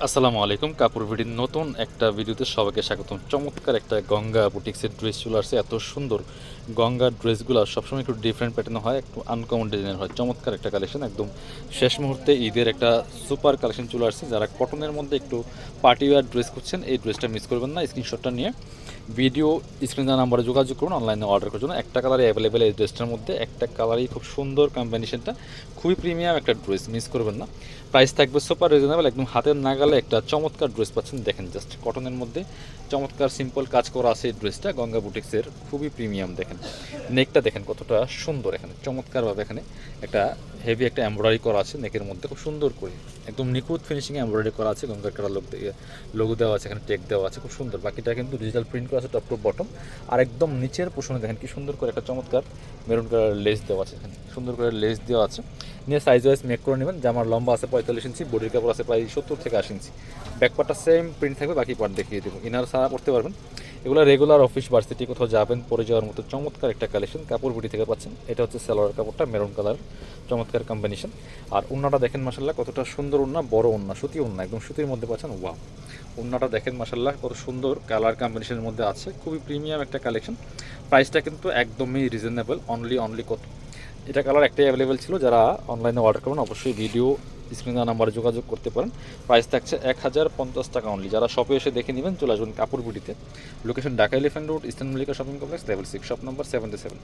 আসসালামু আলাইকুম। কাপড় ভিডির নতুন একটা ভিডিওতে সবাইকে স্বাগতম। চমৎকার একটা গঙ্গা বুটিক্সের ড্রেস চলে আসছে। এত সুন্দর গঙ্গার ড্রেসগুলো সবসময় একটু ডিফারেন্ট প্যাটার্ন হয়, একটু আনকমন ডিজাইনের হয়। চমৎকার একটা কালেকশন, একদম শেষ মুহূর্তে ঈদের একটা সুপার কালেকশন চলে আসছে। যারা কটনের মধ্যে একটু পার্টি ওয়্যার ড্রেস খুঁজছেন, এই ড্রেসটা মিস করবেন না। স্ক্রিনশটটা নিয়ে ভিডিও স্ক্রিনে নাম্বারে যোগাযোগ করুন অনলাইনে অর্ডার করার জন্য। একটা কালারই অ্যাভেলেবেল এই ড্রেসটার মধ্যে, একটা কালারই খুব সুন্দর কম্বিনেশনটা, খুবই প্রিমিয়াম একটা ড্রেস, মিস করবেন না। প্রাইস থাকবে সুপার রিজনেবল, একদম হাতের নাগালে একটা চমৎকার ড্রেস পাচ্ছেন। দেখেন জাস্ট কটনের মধ্যে চমৎকার সিম্পল কাজ করা আছে এই ড্রেসটা, গঙ্গা বুটিক্সের, খুবই প্রিমিয়াম। দেখেন নেকটা দেখেন কতটা সুন্দর, এখানে চমৎকারভাবে এখানে একটা হেভি একটা এমব্রয়ডারি করা আছে নেকের মধ্যে, খুব সুন্দর করে একদম নিখুঁত ফিনিশিংয়ে এমব্রয়ডারি করা আছে। গঙ্গার কাটা লোগো দেওয়া আছে, এখানে টেক দেওয়া আছে, খুব সুন্দর। বাকিটা কিন্তু ডিজিটাল প্রিন্ট করা আছে টপ টু বটম। আর একদম নিচের পোষণে দেখেন কি সুন্দর করে একটা চমৎকার মেরুন কালার লেস দেওয়া আছে, এখানে সুন্দর করে লেস দেওয়া আছে। নিয়ে সাইজ ওয়াইজ মেক করে নেবেন। জামার লম্বা আছে 45 ইঞ্চি, বডির কাপড় আছে প্রায় 70 থেকে 80 ইঞ্চি। ব্যাক পার্টটা সেম প্রিন্ট থাকবে, বাকি পার্ট দেখিয়ে দেবো। ইনার সারা করতে পারবেন। এগুলো রেগুলার অফিস ভার্সিটি কোথাও যাবেন পরে যাওয়ার মতো চমৎকার একটা কালেকশন কাপড় বুটি থেকে পাচ্ছেন। এটা হচ্ছে সালোয়ার কাপড়টা মেরুন কালার, চমৎকার কম্বিনেশন। আর ওন্নাটা দেখেন মাসাল্লাহ কতটা সুন্দর ওন্না, বড় ওন্না, সুতি ওন্না, একদম সুতির মধ্যে পাচ্ছেন। ওয়াও, ওন্নাটা দেখেন মাসাল্লাহ কত সুন্দর কালার কম্বিনেশনের মধ্যে আছে, খুবই প্রিমিয়াম একটা কালেকশন। প্রাইসটা কিন্তু একদমই রিজনেবল, অনলি কত, এটা কালার একটাই অ্যাভেলেবেল ছিল। যারা অনলাইনে অর্ডার করবেন অবশ্যই ভিডিও স্ক্রিনে নাম্বারে যোগাযোগ করতে পারেন। প্রাইস থাকছে 1050 টাকা অনলি। যারা শপে এসে দেখে নেবেন চলে আসবেন কাপড় বুটিতে। Location Dhaka elephant road, eastern Mallika shopping complex, level 6, shop number 77।